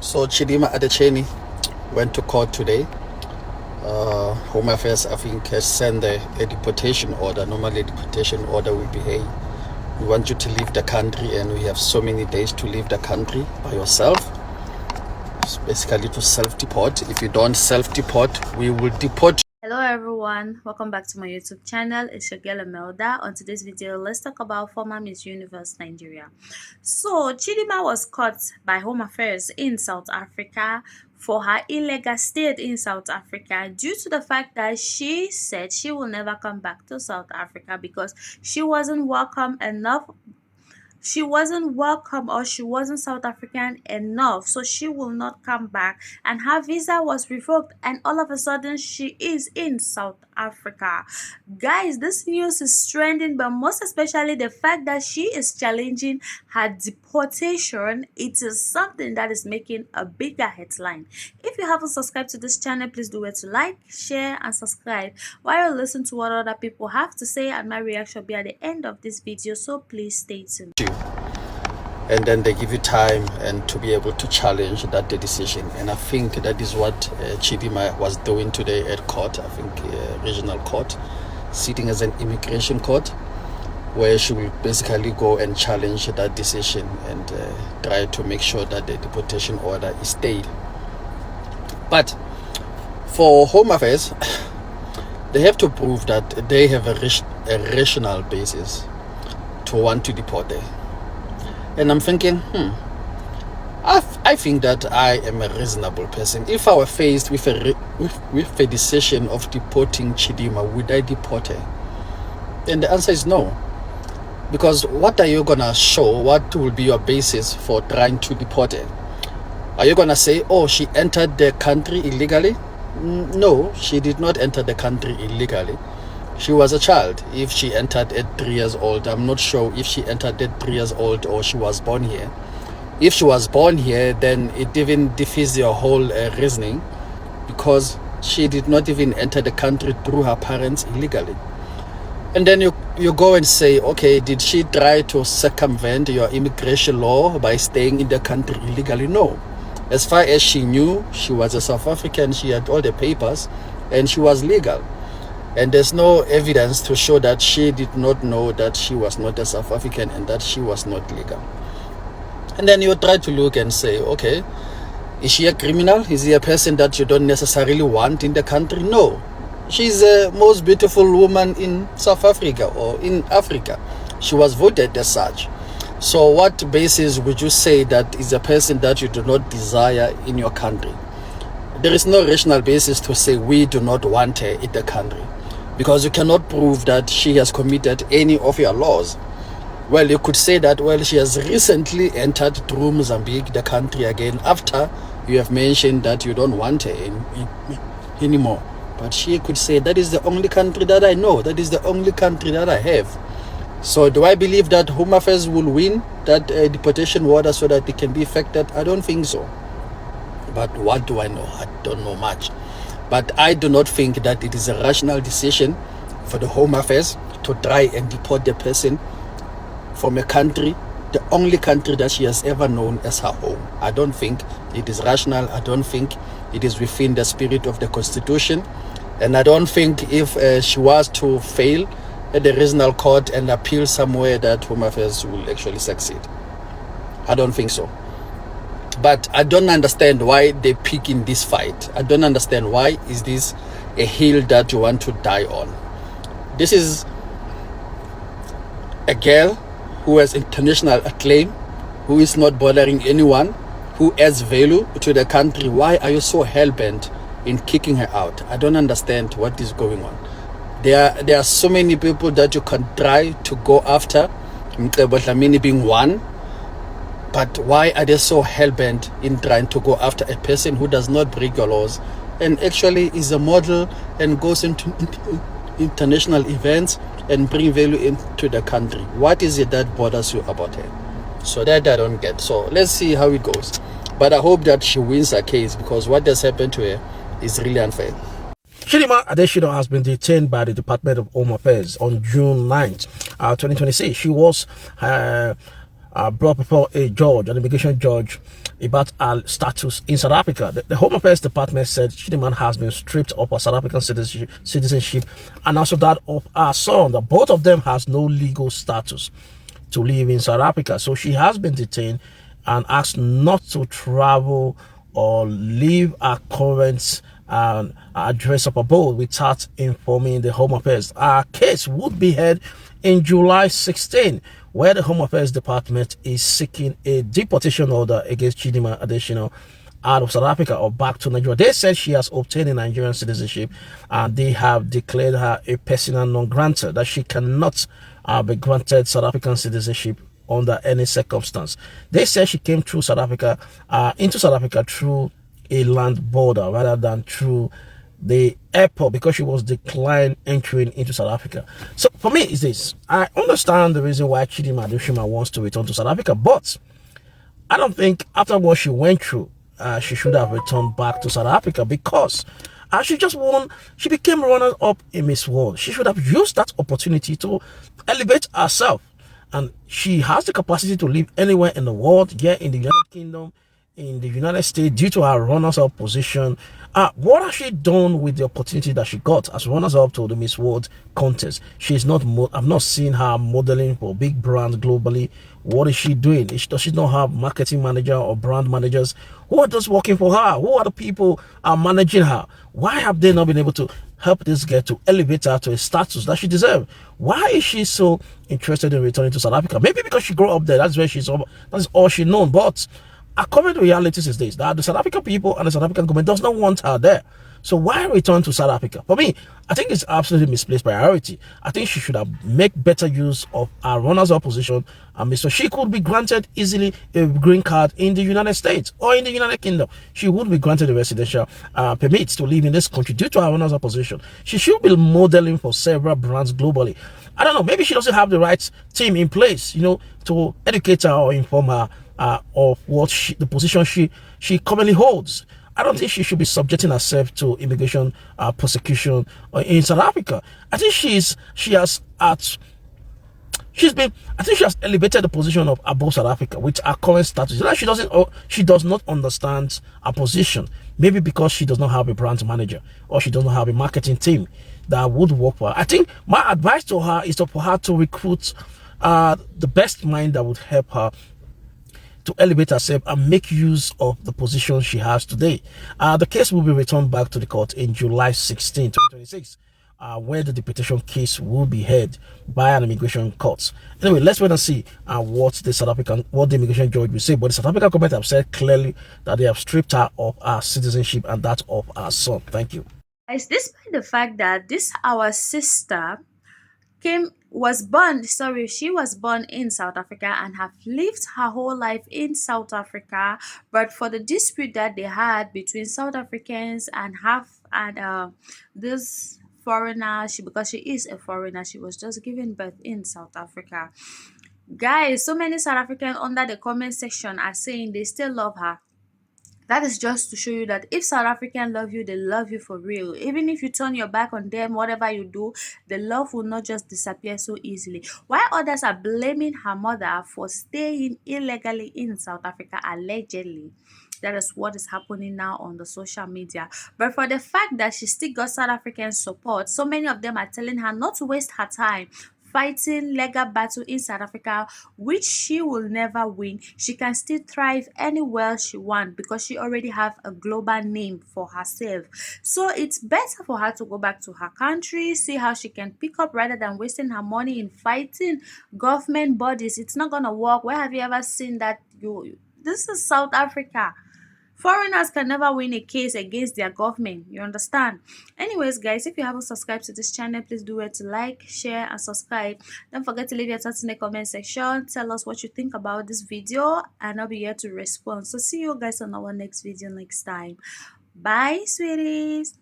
So Chidima Adecheni went to court today. Home Affairs, I think, has sent a deportation order. Normally, a deportation order will be, hey, we want you to leave the country, and we have so many days to leave the country by yourself. It's basically to self-deport. If you don't self-deport, we will deport. Hello everyone, welcome back to my YouTube channel. It's your girl Imelda. On today's video, let's talk about former Miss Universe Nigeria. So Chidima was caught by Home Affairs in South Africa for her illegal stay in South Africa due to the fact that she said she will never come back to South Africa because she wasn't welcome, or she wasn't South African enough, so she will not come back, and her visa was revoked, and all of a sudden she is in South Africa. Guys, this news is trending, but most especially the fact that she is challenging her deportation. It is something that is making a bigger headline. If you haven't subscribed to this channel, please do it to like, share and subscribe while you listen to what other people have to say, and my reaction will be at the end of this video, so please stay tuned. And then they give you time and to be able to challenge that decision. And I think that is what Chidima was doing today at court. I think regional court, sitting as an immigration court, where she will basically go and challenge that decision and try to make sure that the deportation order is stayed. But for Home Affairs, they have to prove that they have a rational basis to want to deport her. And I'm thinking, I think that I am a reasonable person. If I were faced with a decision of deporting Chidima, would I deport her? And the answer is no. Because what are you going to show? What will be your basis for trying to deport her? Are you going to say, oh, she entered the country illegally? No, she did not enter the country illegally. She was a child. If she entered at 3 years old, I'm not sure if she entered at 3 years old or she was born here. If she was born here, then it even defeats your whole reasoning, because she did not even enter the country through her parents illegally. And then you go and say, okay, did she try to circumvent your immigration law by staying in the country illegally? No. As far as she knew, she was a South African, she had all the papers, and she was legal. And there's no evidence to show that she did not know that she was not a South African and that she was not legal. And then you try to look and say, okay, is she a criminal? Is she a person that you don't necessarily want in the country? No. She's the most beautiful woman in South Africa or in Africa. She was voted as such. So what basis would you say that is a person that you do not desire in your country? There is no rational basis to say we do not want her in the country, because you cannot prove that she has committed any of your laws. Well, you could say that, well, she has recently entered through Mozambique, the country again, after you have mentioned that you don't want her anymore. But she could say, that is the only country that I know, that is the only country that I have. So do I believe that Home Affairs will win that deportation order so that it can be effected? I don't think so. But what do I know? I don't know much. But I do not think that it is a rational decision for the Home Affairs to try and deport the person from a country, the only country that she has ever known as her home. I don't think it is rational. I don't think it is within the spirit of the Constitution. And I don't think if she was to fail at the regional court and appeal somewhere, that Home Affairs will actually succeed. I don't think so. But I don't understand why they pick in this fight. I don't understand why is this a hill that you want to die on. This is a girl who has international acclaim, who is not bothering anyone, who adds value to the country. Why are you so hell-bent in kicking her out? I don't understand what is going on. There are so many people that you can try to go after, Mcebo Dlamini being one. But why are they so hell-bent in trying to go after a person who does not break your laws and actually is a model and goes into international events and bring value into the country? What is it that bothers you about her? So that I don't get. So let's see how it goes. But I hope that she wins her case, because what has happened to her is really unfair. Chidima Adeshino has been detained by the Department of Home Affairs on June 9th, 2026. She was brought before a judge, an immigration judge, about her status in South Africa. The Home Affairs Department said Chidima has been stripped of her South African citizenship and also that of her son. That both of them has no legal status to live in South Africa. So she has been detained and asked not to travel or leave her current address of abode without informing the Home Affairs. Our case would be heard in July 16, where the Home Affairs Department is seeking a deportation order against Chidima additional out of South Africa or back to Nigeria. They said she has obtained a Nigerian citizenship and they have declared her a persona non grata, that she cannot be granted South African citizenship under any circumstance. They said she came through South Africa, into South Africa through a land border rather than through the airport because she was declined entering into South Africa. So for me, is this: I understand the reason why Chidima Adushima wants to return to South Africa, but I don't think after what she went through, she should have returned back to South Africa because she just won. She became runner up in Miss World. She should have used that opportunity to elevate herself. And she has the capacity to live anywhere in the world, here in the United Kingdom, in the United States, due to her runners-up position. What has she done with the opportunity that she got as runners-up to the Miss World contest? She's not. I've not seen her modeling for big brands globally. What is she doing? Does she not have marketing manager or brand managers who are just working for her? Who are the people are managing her? Why have they not been able to help this girl to elevate her to a status that she deserves? Why is she so interested in returning to South Africa? Maybe because she grew up there. That's where that's all she known. But our current realities is this: that the South African people and the South African government does not want her there. So why return to South Africa? For me, I think it's absolutely misplaced priority. I think she should have make better use of her runners-up position, and so she could be granted easily a green card in the United States or in the United Kingdom. She would be granted a residential permit to live in this country due to her runners-up position. She should be modeling for several brands globally. I don't know, maybe she doesn't have the right team in place, to educate her or inform her of what the position she currently holds. I don't think she should be subjecting herself to immigration persecution in South Africa. I think I think she has elevated the position of above South Africa with her current status. Like she does not understand her position. Maybe because she does not have a brand manager or she does not have a marketing team that would work for her. I think my advice to her is for her to recruit the best mind that would help her to elevate herself and make use of the position she has today. The case will be returned back to the court in July 16, 2026, where the deportation case will be heard by an immigration court. Anyway, let's wait and see what the immigration judge will say. But the South African government have said clearly that they have stripped her of her citizenship and that of her son. Thank you. Guys, despite the fact that this our sister she was born in South Africa and have lived her whole life in South Africa, but for the dispute that they had between South Africans and this foreigner, because she is a foreigner, she was just given birth in South Africa. Guys, so many South Africans under the comment section are saying they still love her. That is just to show you that if South African love you, they love you for real. Even if you turn your back on them, whatever you do, the love will not just disappear so easily. While others are blaming her mother for staying illegally in South Africa, allegedly. That is what is happening now on the social media. But for the fact that she still got South African support, so many of them are telling her not to waste her time fighting legal battle in South Africa, which she will never win. She can still thrive anywhere she wants because she already have a global name for herself. So it's better for her to go back to her country, see how she can pick up rather than wasting her money in fighting government bodies. It's not gonna work. Where have you ever seen that? This is South Africa. Foreigners can never win a case against their government. You understand? Anyways, guys, if you haven't subscribed to this channel, please do it to like, share, and subscribe. Don't forget to leave your thoughts in the comment section. Tell us what you think about this video, and I'll be here to respond. So see you guys on our next video next time. Bye, sweeties.